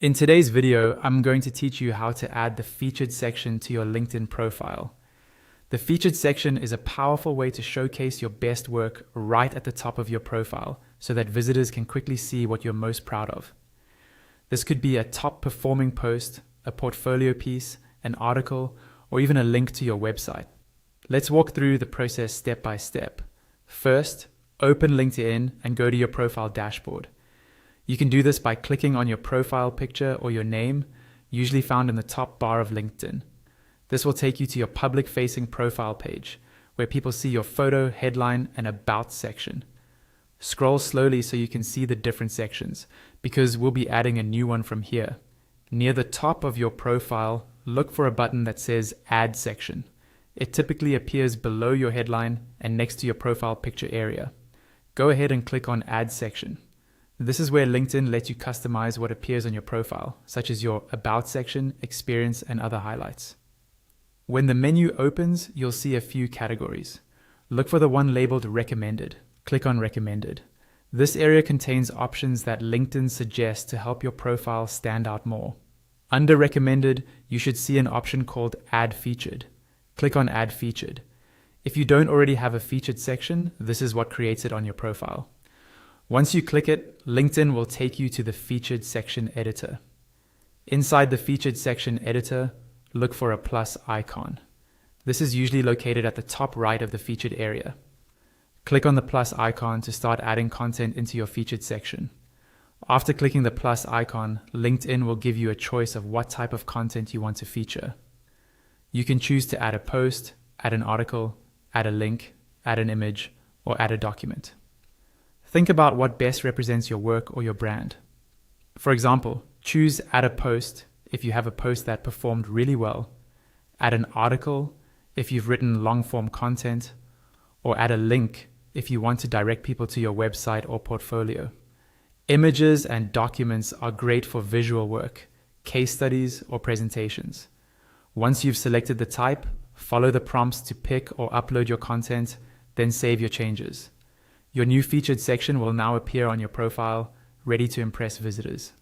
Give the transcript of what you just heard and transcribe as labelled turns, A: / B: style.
A: In today's video, I'm going to teach you how to add the featured section to your LinkedIn profile. The featured section is a powerful way to showcase your best work right at the top of your profile so that visitors can quickly see what you're most proud of. This could be a top performing post, a portfolio piece, an article, or even a link to your website. Let's walk through the process step by step. First, open LinkedIn and go to your profile dashboard. You can do this by clicking on your profile picture or your name, usually found in the top bar of LinkedIn. This will take you to your public-facing profile page, where people see your photo, headline, and about section. Scroll slowly so you can see the different sections, because we'll be adding a new one from here. Near the top of your profile, look for a button that says Add Section. It typically appears below your headline and next to your profile picture area. Go ahead and click on Add Section. This is where LinkedIn lets you customize what appears on your profile, such as your About section, experience, and other highlights. When the menu opens, you'll see a few categories. Look for the one labeled Recommended. Click on Recommended. This area contains options that LinkedIn suggests to help your profile stand out more. Under Recommended, you should see an option called Add Featured. Click on Add Featured. If you don't already have a featured section, this is what creates it on your profile. Once you click it, LinkedIn will take you to the Featured Section Editor. Inside the Featured Section Editor, look for a plus icon. This is usually located at the top right of the featured area. Click on the plus icon to start adding content into your featured section. After clicking the plus icon, LinkedIn will give you a choice of what type of content you want to feature. You can choose to add a post, add an article, add a link, add an image, or add a document. Think about what best represents your work or your brand. For example, choose Add a Post if you have a post that performed really well, add an article if you've written long-form content, or add a link if you want to direct people to your website or portfolio. Images and documents are great for visual work, case studies, or presentations. Once you've selected the type, follow the prompts to pick or upload your content, then save your changes. Your new featured section will now appear on your profile, ready to impress visitors.